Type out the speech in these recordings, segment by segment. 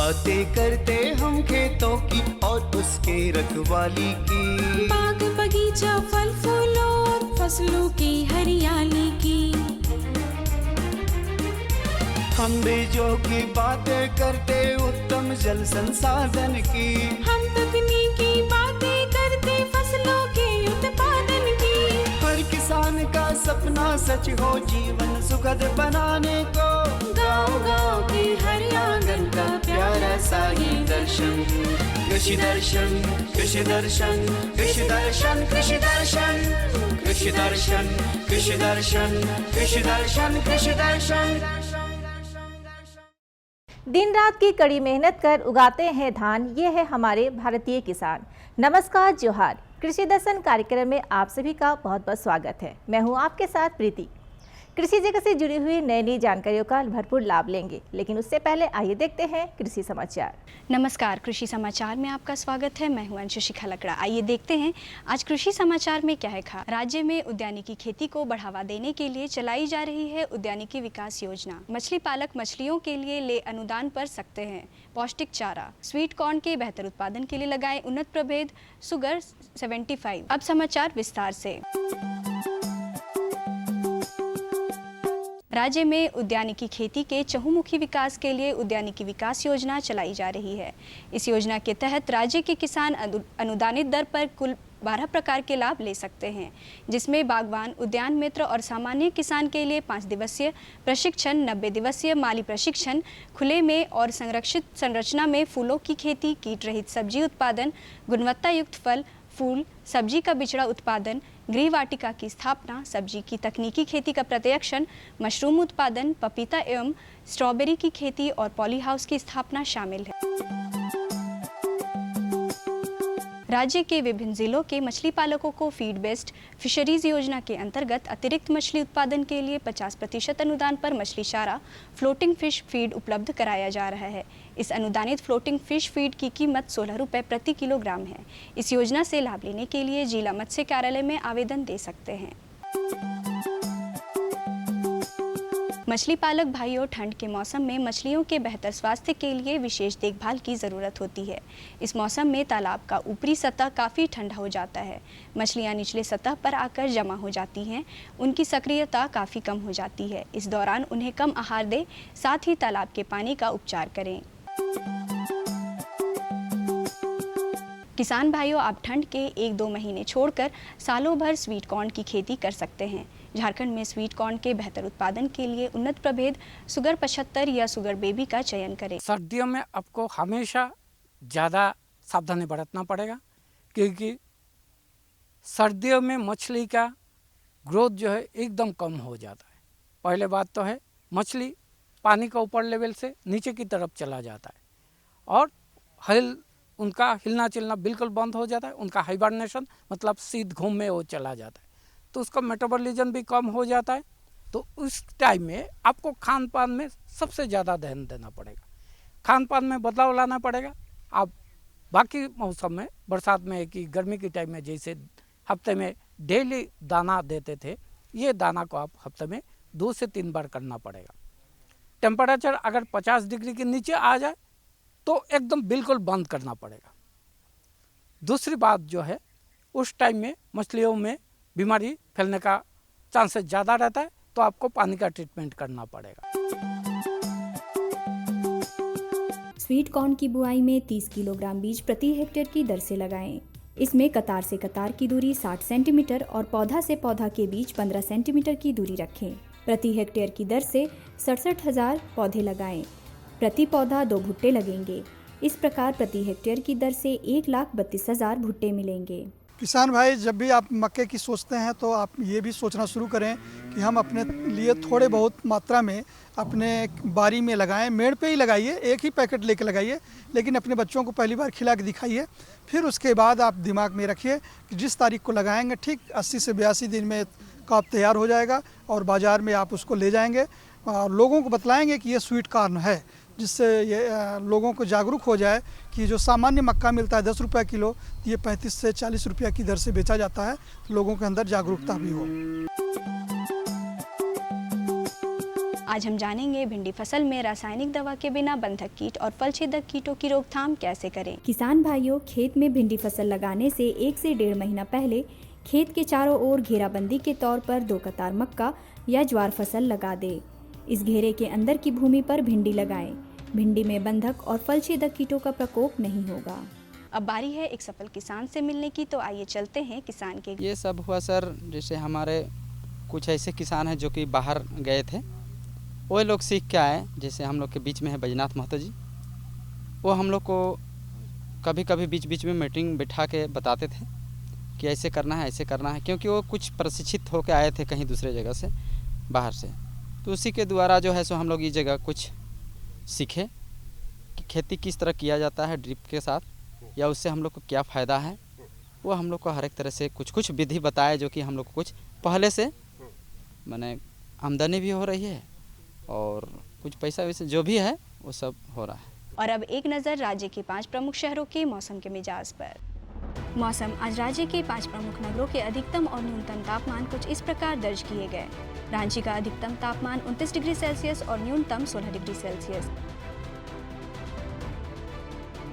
बातें करते हम खेतों की और उसके रखवाली की, बाग बगीचा फल फूलों और फसलों की हरियाली की। हम बीजों की बातें करते उत्तम जल संसाधन की, हम तकनीकी बातें करते फसलों के उत्पादन की। हर किसान का सपना सच हो जीवन सुखद बनाने को, गाँव-गाँव के हर आंगन का प्यारा सा ये दर्शन। कृषि दर्शन, कृषि दर्शन, कृषि दर्शन, कृषि दर्शन, कृषि दर्शन, कृषि दर्शन, कृषि दर्शन, कृषि दर्शन। दिन रात की कड़ी मेहनत कर उगाते हैं धान, ये है हमारे भारतीय किसान। नमस्कार, जोहार। कृषि दर्शन कार्यक्रम में आप सभी का बहुत बहुत स्वागत है। मैं हूं आपके साथ प्रीति। कृषि जगत से जुड़ी हुई नई नई जानकारियों का भरपूर लाभ लेंगे, लेकिन उससे पहले आइए देखते हैं कृषि समाचार। नमस्कार, कृषि समाचार में आपका स्वागत है। मैं हूं अंशु शिखा लकड़ा। आइए देखते हैं आज कृषि समाचार में क्या है खास। राज्य में उद्यानिकी खेती को बढ़ावा देने के लिए चलाई जा रही है उद्यानिकी विकास योजना। मछली पालक मछलियों के लिए ले अनुदान पर सकते हैं पौष्टिक चारा। स्वीट कॉर्न के बेहतर उत्पादन के लिए लगाएं उन्नत प्रभेद सुगर 75। अब समाचार विस्तार से। राज्य में उद्यानिकी खेती के चहुमुखी विकास के लिए उद्यानिकी विकास योजना चलाई जा रही है। इस योजना के तहत राज्य के किसान अनुदानित दर पर कुल 12 प्रकार के लाभ ले सकते हैं, जिसमें बागवान, उद्यान मित्र और सामान्य किसान के लिए 5 दिवसीय प्रशिक्षण, 90 दिवसीय माली प्रशिक्षण, खुले में और संरक्षित संरचना में फूलों की खेती, कीट रहित सब्जी उत्पादन, गुणवत्ता युक्त फल, फूल, सब्जी का बिचड़ा उत्पादन, गृह वाटिका की स्थापना, सब्जी की तकनीकी खेती का प्रत्याक्षण, मशरूम उत्पादन, पपीता एवं स्ट्रॉबेरी की खेती और पॉली हाउस की स्थापना शामिल है। राज्य के विभिन्न जिलों के मछली पालकों को फीड बेस्ड फिशरीज योजना के अंतर्गत अतिरिक्त मछली उत्पादन के लिए 50% अनुदान पर मछली चारा फ्लोटिंग फिश फीड उपलब्ध कराया जा रहा है। इस अनुदानित फ्लोटिंग फिश फीड की कीमत 16 रुपये प्रति किलोग्राम है। इस योजना से लाभ लेने के लिए जिला मत्स्य कार्यालय में आवेदन दे सकते हैं। मछली पालक भाइयों, ठंड के मौसम में मछलियों के बेहतर स्वास्थ्य के लिए विशेष देखभाल की ज़रूरत होती है। इस मौसम में तालाब का ऊपरी सतह काफ़ी ठंडा हो जाता है। मछलियां निचले सतह पर आकर जमा हो जाती हैं। उनकी सक्रियता काफ़ी कम हो जाती है। इस दौरान उन्हें कम आहार दें, साथ ही तालाब के पानी का उपचार करें। किसान भाइयों, आप ठंड के 1-2 महीने छोड़कर सालों भर स्वीट कॉर्न की खेती कर सकते हैं। झारखंड में स्वीट कॉर्न के बेहतर उत्पादन के लिए उन्नत प्रभेद सुगर 75 या सुगर बेबी का चयन करें। सर्दियों में आपको हमेशा ज़्यादा सावधानी बरतना पड़ेगा, क्योंकि सर्दियों में मछली का ग्रोथ जो है एकदम कम हो जाता है। पहले बात तो है मछली पानी का ऊपर लेवल से नीचे की तरफ चला जाता है और उनका हिलना चलना बिल्कुल बंद हो जाता है। उनका हाइबरनेशन मतलब शीत घूम में वो चला जाता है, तो उसका मेटाबॉलिज्म भी कम हो जाता है। तो उस टाइम में आपको खान पान में सबसे ज़्यादा ध्यान देना पड़ेगा। खान पान में बदलाव लाना पड़ेगा। आप बाकी मौसम में, बरसात में कि गर्मी के टाइम में जैसे हफ्ते में डेली दाना देते थे, ये दाना को आप हफ्ते में 2 से 3 बार करना पड़ेगा। टेम्परेचर अगर 50 डिग्री के नीचे आ जाए तो एकदम बिल्कुल बंद करना पड़ेगा। दूसरी बात जो है, उस टाइम में मछलियों में बीमारी फैलने का चांसेस ज़्यादा रहता है, तो आपको पानी का ट्रीटमेंट करना पड़ेगा। स्वीट कॉर्न की बुआई में 30 किलोग्राम बीज प्रति हेक्टेयर की दर से लगाएं। इसमें कतार से कतार की दूरी 60 सेंटीमीटर और पौधा से पौधा के बीच 15 सेंटीमीटर की दूरी रखें। प्रति हेक्टेयर की दर से 67,000 पौधे लगाएं। प्रति पौधा 2 भुट्टे लगेंगे। इस प्रकार प्रति हेक्टेयर की दर से 1,32,000 भुट्टे मिलेंगे। किसान भाई, जब भी आप मक्के की सोचते हैं तो आप ये भी सोचना शुरू करें कि हम अपने लिए थोड़े बहुत मात्रा में अपने बारी में लगाएं। मेड़ पे ही लगाइए, एक ही पैकेट लेके लगाइए, लेकिन अपने बच्चों को पहली बार खिला के दिखाइए। फिर उसके बाद आप दिमाग में रखिए कि जिस तारीख को लगाएंगे ठीक 80 से 82 दिन में काप तैयार हो जाएगा और बाज़ार में आप उसको ले जाएंगे और लोगों को बतलाएंगे कि ये स्वीट कॉर्न है, जिससे ये लोगों को जागरूक हो जाए कि जो सामान्य मक्का मिलता है 10 रुपये किलो, ये 35 से 40 रुपये की दर से बेचा जाता है। तो लोगों के अंदर जागरूकता भी हो। आज हम जानेंगे भिंडी फसल में रासायनिक दवा के बिना बंधक कीट और फल छेदक कीटों की रोकथाम कैसे करें। किसान भाइयों, खेत में भिंडी फसल लगाने से 1 से 1.5 महीना पहले खेत के चारों ओर घेराबंदी के तौर पर 2 कतार मक्का या ज्वार फसल लगा दे। इस घेरे के अंदर की भूमि पर भिंडी लगाएं। भिंडी में बंधक और फल छेदक कीटों का प्रकोप नहीं होगा। अब बारी है एक सफल किसान से मिलने की, तो आइए चलते हैं किसान के। ये सब हुआ सर, जैसे हमारे कुछ ऐसे किसान हैं जो कि बाहर गए थे, वो लोग सीख के आए। जैसे हम लोग के बीच में है बैजनाथ महतो जी, वो हम लोग को कभी कभी बीच बीच में मीटिंग बिठा के बताते थे कि ऐसे करना है, ऐसे करना है, क्योंकि वो कुछ प्रशिक्षित होकर आए थे कहीं दूसरे जगह से, बाहर से। तो उसी के द्वारा जो है सो हम लोग इस जगह कुछ सीखे कि खेती किस तरह किया जाता है ड्रिप के साथ, या उससे हम लोग को क्या फ़ायदा है। वो हम लोग को हर एक तरह से कुछ कुछ विधि बताए, जो कि हम लोग को कुछ पहले से माने आमदनी भी हो रही है और कुछ पैसा वैसे जो भी है वो सब हो रहा है। और अब एक नज़र राज्य के 5 प्रमुख शहरों के मौसम के मिजाज पर। मौसम। आज राज्य के 5 प्रमुख नगरों के अधिकतम और न्यूनतम तापमान कुछ इस प्रकार दर्ज किए गए। रांची का अधिकतम तापमान 29 डिग्री सेल्सियस और न्यूनतम 16 डिग्री सेल्सियस।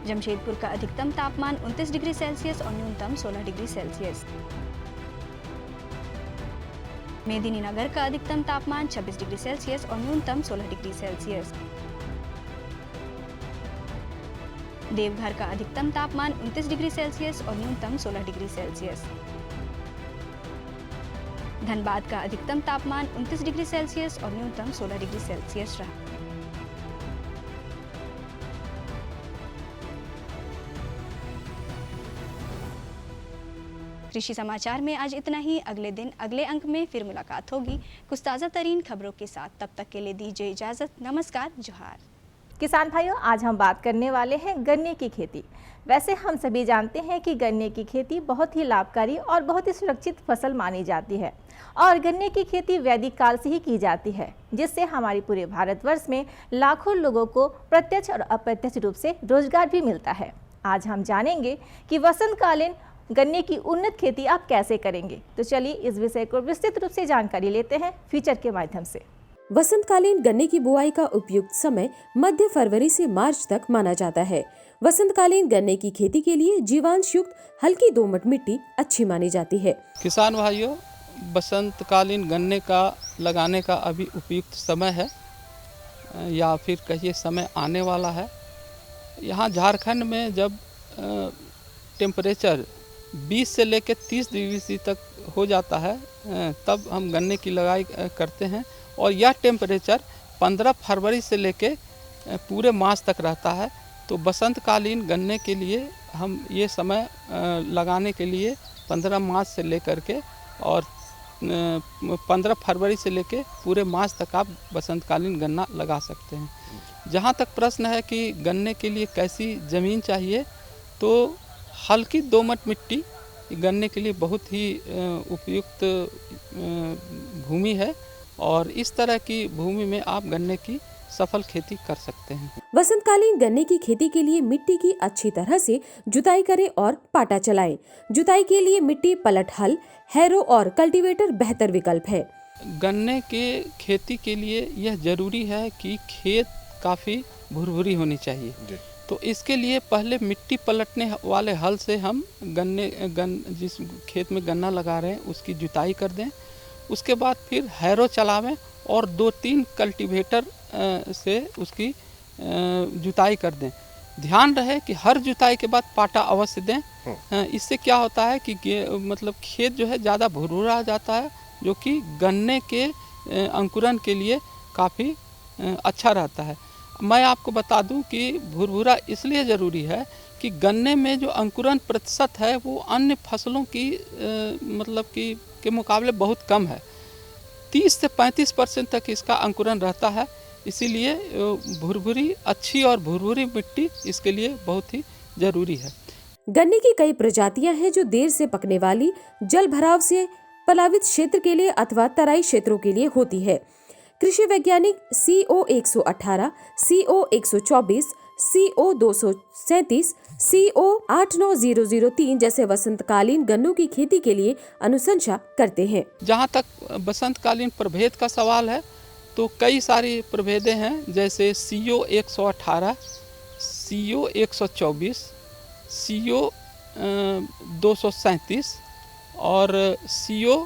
जमशेदपुर का अधिकतम तापमान 29 डिग्री सेल्सियस और न्यूनतम 16 डिग्री सेल्सियस। मेदिनीनगर का अधिकतम तापमान 26 डिग्री सेल्सियस और न्यूनतम 16 डिग्री सेल्सियस। देवघर का अधिकतम तापमान 29 डिग्री सेल्सियस और न्यूनतम 16 डिग्री सेल्सियस। धनबाद का अधिकतम तापमान 29 डिग्री सेल्सियस और न्यूनतम 16 डिग्री सेल्सियस रहा। कृषि समाचार में आज इतना ही। अगले दिन अगले अंक में फिर मुलाकात होगी कुछ ताज़ा तरीन खबरों के साथ। तब तक के लिए दीजिए इजाज़त। नमस्कार, जोहार। किसान भाइयों, आज हम बात करने वाले हैं गन्ने की खेती। वैसे हम सभी जानते हैं कि गन्ने की खेती बहुत ही लाभकारी और बहुत ही सुरक्षित फसल मानी जाती है और गन्ने की खेती वैदिक काल से ही की जाती है, जिससे हमारे पूरे भारतवर्ष में लाखों लोगों को प्रत्यक्ष और अप्रत्यक्ष रूप से रोजगार भी मिलता है। आज हम जानेंगे कि वसंतकालीन गन्ने की उन्नत खेती आप कैसे करेंगे। तो चलिए इस विषय को विस्तृत रूप से जानकारी लेते हैं फीचर के माध्यम से। वसंतकालीन गन्ने की बुआई का उपयुक्त समय मध्य फरवरी से मार्च तक माना जाता है। वसंतकालीन गन्ने की खेती के लिए जीवांश युक्त हल्की दोमट मिट्टी अच्छी मानी जाती है। किसान भाइयों, बसंतकालीन गन्ने का लगाने का अभी उपयुक्त समय है, या फिर कहिए समय आने वाला है। यहाँ झारखंड में जब टेम्परेचर 20 से लेकर 30 डिग्री तक हो जाता है, तब हम गन्ने की लगाई करते हैं और यह टेम्परेचर 15 फरवरी से लेके पूरे मार्च तक रहता है। तो बसंतकालीन गन्ने के लिए हम ये समय लगाने के लिए 15 मार्च से लेकर के और 15 फरवरी से लेके पूरे मार्च तक आप बसंतकालीन गन्ना लगा सकते हैं। जहाँ तक प्रश्न है कि गन्ने के लिए कैसी ज़मीन चाहिए, तो हल्की दोमट मिट्टी गन्ने के लिए बहुत ही उपयुक्त भूमि है और इस तरह की भूमि में आप गन्ने की सफल खेती कर सकते हैं। वसंतकालीन गन्ने की खेती के लिए मिट्टी की अच्छी तरह से जुताई करें और पाटा चलाएं। जुताई के लिए मिट्टी पलट हल, हैरो और कल्टीवेटर बेहतर विकल्प है। गन्ने के खेती के लिए यह जरूरी है कि खेत काफ़ी भुरभुरी होनी चाहिए। तो इसके लिए पहले मिट्टी पलटने वाले हल से हम जिस खेत में गन्ना लगा रहे हैं उसकी जुताई कर दें। उसके बाद फिर हैरो चलावें और 2-3 कल्टीवेटर से उसकी जुताई कर दें। ध्यान रहे कि हर जुताई के बाद पाटा अवश्य दें। इससे क्या होता है कि मतलब खेत जो है ज़्यादा भुरभुरा जाता है, जो कि गन्ने के अंकुरन के लिए काफ़ी अच्छा रहता है। मैं आपको बता दूं कि भुरभुरा इसलिए ज़रूरी है कि गन्ने में जो अंकुरन प्रतिशत है वो अन्य फसलों की मतलब कि के मुकाबले बहुत कम है। 30 से 35% तक इसका अंकुरन रहता है। इसीलिए भुरभुरी अच्छी और भुरभुरी मिट्टी इसके लिए बहुत ही ज़रूरी है। गन्ने की कई प्रजातियां हैं जो देर से पकने वाली, जल भराव से प्लावित क्षेत्र के लिए अथवा तराई क्षेत्रों के लिए होती है। कृषि वैज्ञानिक CO 118, CO 124, CO 237, CO 89003 जैसे वसंतकालीन गन्नों की खेती के लिए अनुशंसा करते हैं। जहाँ तक बसंतकालीन प्रभेद का सवाल है, तो कई सारी प्रभेदें हैं, जैसे CO 118, CO 124, CO 237 और CO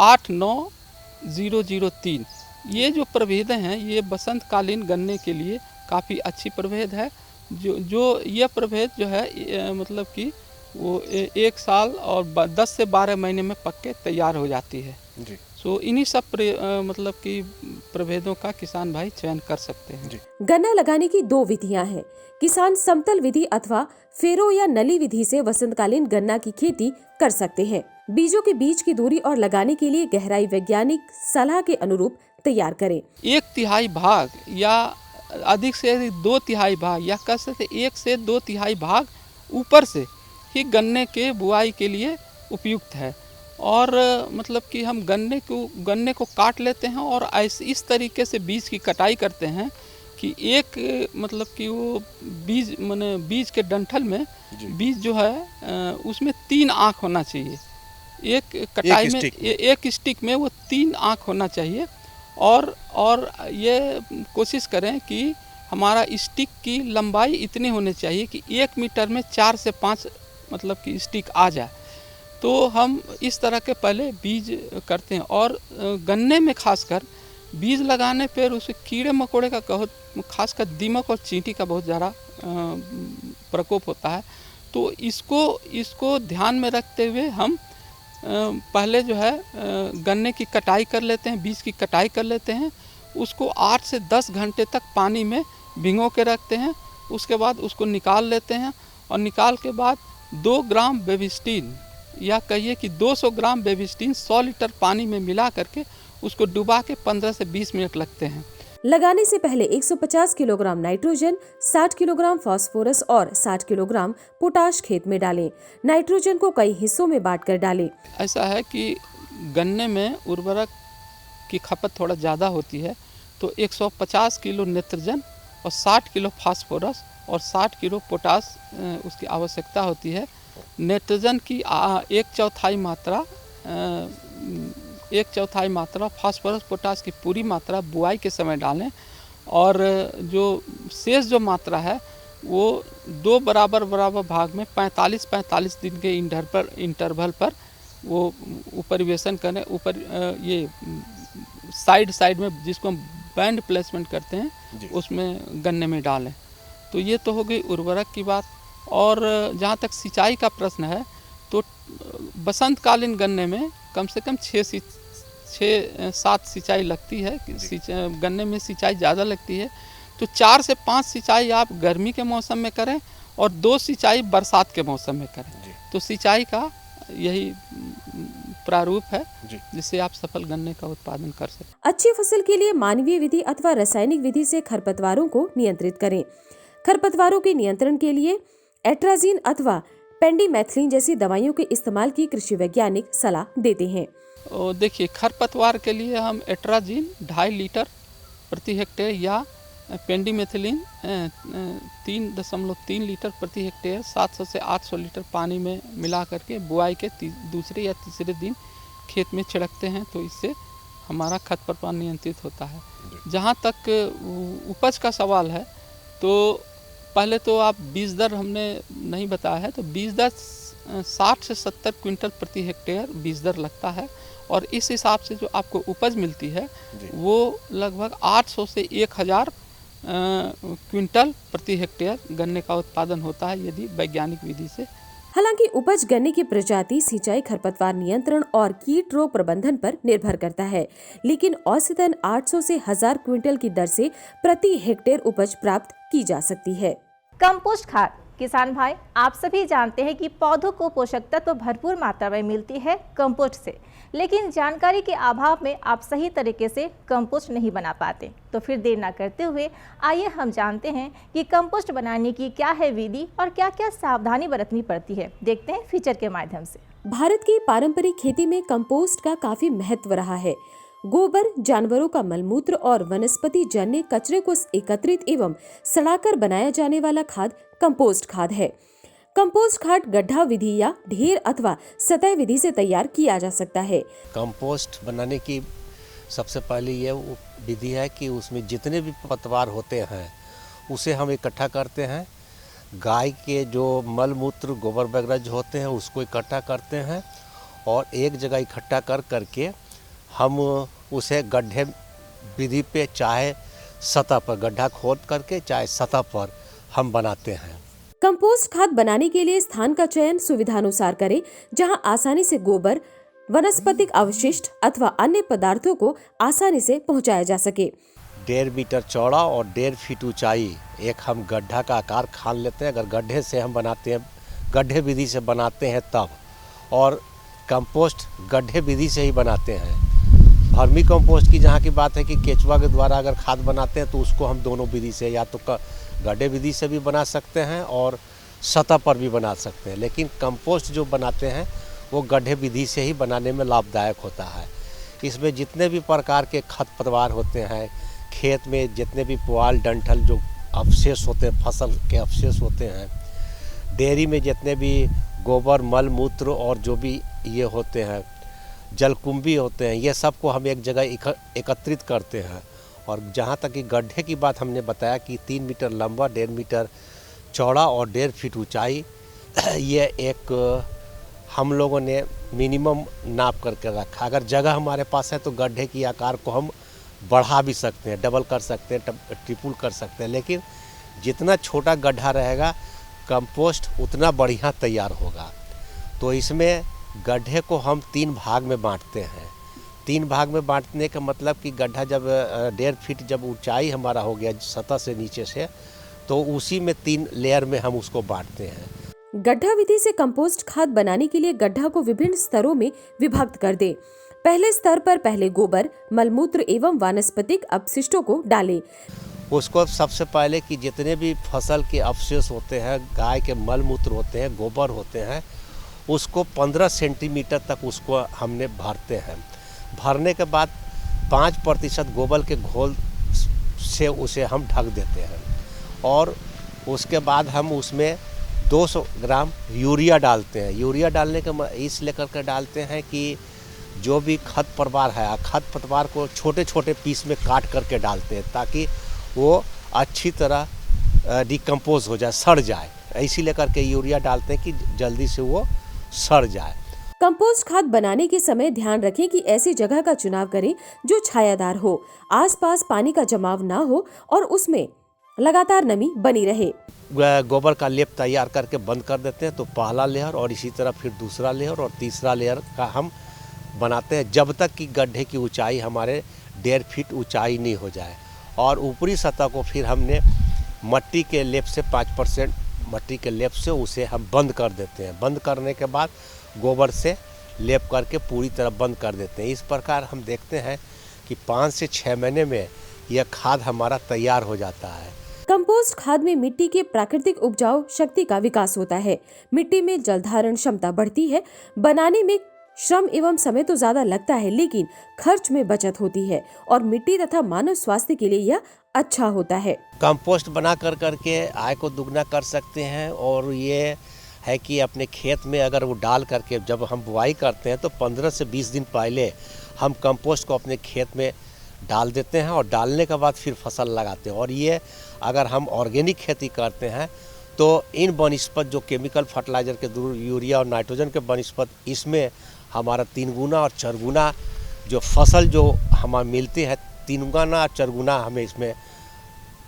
89003। ये जो प्रभेदें हैं ये बसंतकालीन गन्ने के लिए काफ़ी अच्छी प्रभेद है। जो यह प्रभेद जो है मतलब कि वो 1 साल और 10 से 12 महीने में पक के तैयार हो जाती है जी। सो इन्हीं सब मतलब कि प्रभेदों का किसान भाई चयन कर सकते हैं जी। गन्ना लगाने की 2 विधियां हैं। किसान समतल विधि अथवा फेरो या नली विधि से वसंतकालीन गन्ना की खेती कर सकते हैं। बीजों के बीच की दूरी और लगाने के लिए गहराई वैज्ञानिक सलाह के अनुरूप तैयार करें। 1/3 भाग या अधिक से अधिक 2/3 भाग या कह सकते 1 से 2/3 भाग ऊपर से ही गन्ने के बुआई के लिए उपयुक्त है। और मतलब कि हम गन्ने को काट लेते हैं और इस तरीके से बीज की कटाई करते हैं कि एक मतलब कि वो बीज के डंठल में बीज जो है उसमें 3 आँख होना चाहिए। एक कटाई में एक स्टिक में वो 3 आँख होना चाहिए। और ये कोशिश करें कि हमारा स्टिक की लंबाई इतनी होनी चाहिए कि 1 मीटर में 4 से 5 मतलब कि स्टिक आ जाए। तो हम इस तरह के पहले बीज करते हैं। और गन्ने में खासकर बीज लगाने पर उसे कीड़े मकोड़े का खासकर दीमक और चींटी का बहुत ज़्यादा प्रकोप होता है। तो इसको ध्यान में रखते हुए हम पहले जो है गन्ने की कटाई कर लेते हैं, बीज की कटाई कर लेते हैं। उसको 8 से 10 घंटे तक पानी में भिगो के रखते हैं। उसके बाद उसको निकाल लेते हैं और निकाल के बाद 2 ग्राम बेबिस्टीन या कहिए कि 200 ग्राम बेबिस्टीन 100 लीटर पानी में मिला करके उसको डुबा के 15 से 20 मिनट लगते हैं। लगाने से पहले 150 किलोग्राम नाइट्रोजन, 60 किलोग्राम फास्फोरस और 60 किलोग्राम पोटाश खेत में डालें। नाइट्रोजन को कई हिस्सों में बांटकर डालें। ऐसा है कि गन्ने में उर्वरक की खपत थोड़ा ज़्यादा होती है, तो 150 किलो नाइट्रोजन और 60 किलो फास्फोरस और 60 किलो पोटाश उसकी आवश्यकता होती है। नाइट्रोजन की 1/4 मात्रा, 1/4 मात्रा, फास्फोरस पोटाश की पूरी मात्रा बुआई के समय डालें। और जो शेष जो मात्रा है वो 2 बराबर भाग में 45 दिन के इंटरवल पर वो परिवेशन करें। ऊपर ये साइड में जिसको हम बैंड प्लेसमेंट करते हैं उसमें गन्ने में डालें। तो ये तो हो गई उर्वरक की बात। और जहाँ तक सिंचाई का प्रश्न है तो बसंतकालीन गन्ने में कम से कम 6-7 सिंचाई लगती है। गन्ने में सिंचाई ज़्यादा लगती है तो 4 से 5 सिंचाई आप गर्मी के मौसम में करें और 2 सिंचाई बरसात के मौसम में करें। तो सिंचाई का यही प्रारूप है जिससे आप सफल गन्ने का उत्पादन कर सकें। अच्छी फसल के लिए मानवीय विधि अथवा रासायनिक विधि से खरपतवारों को नियंत्रित करें। खरपतवारों के नियंत्रण के लिए एट्राजीन अथवा पेंडिमेथिलीन जैसी दवाइयों के इस्तेमाल की कृषि वैज्ञानिक सलाह देते हैं। देखिए, खरपतवार के लिए हम एट्राजीन 2.5 लीटर प्रति हेक्टेयर या पेंडिमेथिलीन 3.3 लीटर प्रति हेक्टेयर 700 से 800 लीटर पानी में मिला करके बुआई के दूसरे या तीसरे दिन खेत में छिड़कते हैं। तो इससे हमारा खरपतवार नियंत्रित होता है। जहाँ तक उपज का सवाल है तो पहले तो आप बीज दर हमने नहीं बताया है, तो बीज दर 60 से 70 क्विंटल प्रति हेक्टेयर बीज दर लगता है। और इस हिसाब से जो आपको उपज मिलती है वो लगभग 800 से 1000 क्विंटल प्रति हेक्टेयर गन्ने का उत्पादन होता है यदि वैज्ञानिक विधि से। हालांकि उपज गन्ने की प्रजाति, सिंचाई, खरपतवार नियंत्रण और कीट रोग प्रबंधन पर निर्भर करता है, लेकिन औसतन 800 से 1000 क्विंटल की दर से प्रति हेक्टेयर उपज प्राप्त की जा सकती है। कंपोस्ट खाद। किसान भाई, आप सभी जानते हैं कि पौधों को पोषक तत्व भरपूर मात्रा में मिलती है कंपोस्ट से, लेकिन जानकारी के अभाव में आप सही तरीके से कंपोस्ट नहीं बना पाते। तो फिर देर न करते हुए आइए हम जानते हैं कि कंपोस्ट बनाने की क्या है विधि और क्या क्या सावधानी बरतनी पड़ती है। देखते हैं फीचर के माध्यम से। भारत की पारंपरिक खेती में कंपोस्ट का काफी महत्व रहा है। गोबर, जानवरों का मलमूत्र और वनस्पति जन्य कचरे को एकत्रित एवं सड़ाकर बनाया जाने वाला खाद कंपोस्ट खाद है। कंपोस्ट खाद गड्ढा विधि या ढेर अथवा सतह विधि से तैयार किया जा सकता है। कंपोस्ट बनाने की सबसे पहले ये विधि है कि उसमें जितने भी पतवार होते हैं उसे हम इकट्ठा करते हैं। गाय के जो मल मूत्र गोबर वगैरह जो होते हैं उसको इकट्ठा करते हैं और एक जगह इकट्ठा करके हम उसे गड्ढे विधि पे चाहे सतह पर गड्ढा खोद करके चाहे सतह पर हम बनाते हैं। कंपोस्ट खाद बनाने के लिए स्थान का चयन सुविधानुसार करें, जहां आसानी से गोबर, वनस्पतिक अवशिष्ट अथवा अन्य पदार्थों को आसानी से पहुंचाया जा सके। 1.5 मीटर चौड़ा और 1.5 फीट ऊंचाई एक हम गड्ढा का आकार खान लेते हैं। अगर गड्ढे से हम बनाते हैं, गड्ढे विधि से बनाते हैं तब, और कंपोस्ट गड्ढे विधि से ही बनाते हैं। वर्मी कंपोस्ट की जहाँ की बात है कि केचुआ के द्वारा अगर खाद बनाते हैं तो उसको हम दोनों विधि से, या तो गड्ढे विधि से भी बना सकते हैं और सतह पर भी बना सकते हैं, लेकिन कंपोस्ट जो बनाते हैं वो गड्ढे विधि से ही बनाने में लाभदायक होता है। इसमें जितने भी प्रकार के खरपतवार होते हैं, खेत में जितने भी पुआल डंठल जो अवशेष होते हैं, फसल के अवशेष होते हैं, डेयरी में जितने भी गोबर मल मूत्र और जो भी ये होते हैं जलकुंभी होते हैं, ये सब को हम एक जगह एकत्रित करते हैं। और जहाँ तक कि गड्ढे की बात हमने बताया कि 3 मीटर लंबा, 1.5 मीटर चौड़ा और 1.5 फीट ऊंचाई, ये एक हम लोगों ने मिनिमम नाप करके रखा। अगर जगह हमारे पास है तो गड्ढे की आकार को हम बढ़ा भी सकते हैं, डबल कर सकते हैं, ट्रिपल कर सकते हैं, लेकिन जितना छोटा गड्ढा रहेगा कंपोस्ट उतना बढ़िया तैयार होगा। तो इसमें गड्ढे को हम 3 भाग में बांटते हैं। 3 भाग में बांटने का मतलब कि गड्ढा जब 1.5 फीट जब ऊंचाई हमारा हो गया सतह से नीचे से, तो उसी में 3 लेयर में हम उसको बांटते हैं। गड्ढा विधि से कंपोस्ट खाद बनाने के लिए गड्ढा को विभिन्न स्तरों में विभक्त कर दें। पहले स्तर पर पहले गोबर, मलमूत्र एवं वानस्पतिक अपशिष्टों को डालें। उसको सबसे पहले कि जितने भी फसल के अवशेष होते हैं, गाय के मल मूत्र होते हैं, गोबर होते हैं, उसको 15 सेंटीमीटर तक उसको हमने भरते हैं। भरने के बाद 5% गोबर के घोल से उसे हम ढक देते हैं और उसके बाद हम उसमें 200 ग्राम यूरिया डालते हैं। यूरिया डालने के इस लेकर के डालते हैं कि जो भी खरपतवार है, खरपतवार को छोटे छोटे पीस में काट करके डालते हैं ताकि वो अच्छी तरह डिकम्पोज हो जाए, सड़ जाए। इसी लेकर के यूरिया डालते हैं कि जल्दी से वो सड़ जाए। कंपोस्ट खाद बनाने के समय ध्यान रखें कि ऐसी जगह का चुनाव करें जो छायादार हो, आसपास पानी का जमाव ना हो और उसमें लगातार नमी बनी रहे। गोबर का लेप तैयार करके बंद कर देते हैं तो पहला लेयर और इसी तरह फिर दूसरा लेयर और तीसरा लेयर का हम बनाते हैं जब तक कि गड्ढे की ऊंचाई हमारे 1.5 फीट ऊंचाई नहीं हो जाए। और ऊपरी सतह को फिर हमने मट्टी के लेप से 5% मट्टी के लेप से उसे हम बंद कर देते हैं। बंद करने के बाद गोबर से लेप करके पूरी तरह बंद कर देते हैं। इस प्रकार हम देखते हैं कि 5 से 6 महीने में यह खाद हमारा तैयार हो जाता है। कंपोस्ट खाद में मिट्टी के प्राकृतिक उपजाऊ शक्ति का विकास होता है, मिट्टी में जल धारण क्षमता बढ़ती है। बनाने में श्रम एवं समय तो ज्यादा लगता है, लेकिन खर्च में बचत होती है और मिट्टी तथा मानव स्वास्थ्य के लिए यह अच्छा होता है। कंपोस्ट बना कर करके आय को दुगना कर सकते हैं। और ये है कि अपने खेत में अगर वो डाल करके जब हम बुआई करते हैं तो 15 से 20 दिन पहले हम कंपोस्ट को अपने खेत में डाल देते हैं और डालने के बाद फिर फसल लगाते हैं। और ये अगर हम ऑर्गेनिक खेती करते हैं तो इन बनस्पत जो केमिकल फर्टिलाइज़र के दूर यूरिया और नाइट्रोजन के बनस्पत, इसमें हमारा 3 गुना और 4 गुना जो फसल जो हमें मिलती है, 3 गुना और 4 गुना हमें इसमें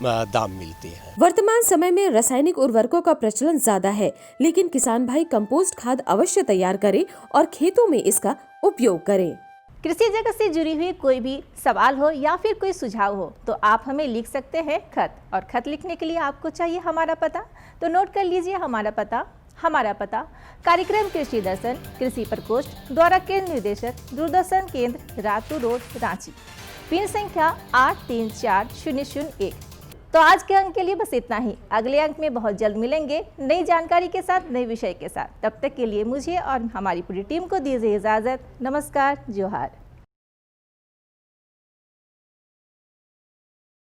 दाम मिलती है। वर्तमान समय में रासायनिक उर्वरकों का प्रचलन ज्यादा है, लेकिन किसान भाई कंपोस्ट खाद अवश्य तैयार करें और खेतों में इसका उपयोग करें। कृषि जगत से जुड़ी हुई कोई भी सवाल हो या फिर कोई सुझाव हो तो आप हमें लिख सकते हैं खत, और खत लिखने के लिए आपको चाहिए हमारा पता। तो नोट कर लीजिए हमारा पता कार्यक्रम कृषि दर्शन, कृषि प्रकोष्ठ, द्वारा केंद्र निदेशक, दूरदर्शन केंद्र, रातू रोड, रांची, पिन संख्या 834001। तो आज के अंक के लिए बस इतना ही। अगले अंक में बहुत जल्द मिलेंगे नई जानकारी के साथ, नए विषय के साथ। तब तक के लिए मुझे और हमारी पूरी टीम को दीजिए इजाज़त। नमस्कार, जोहार।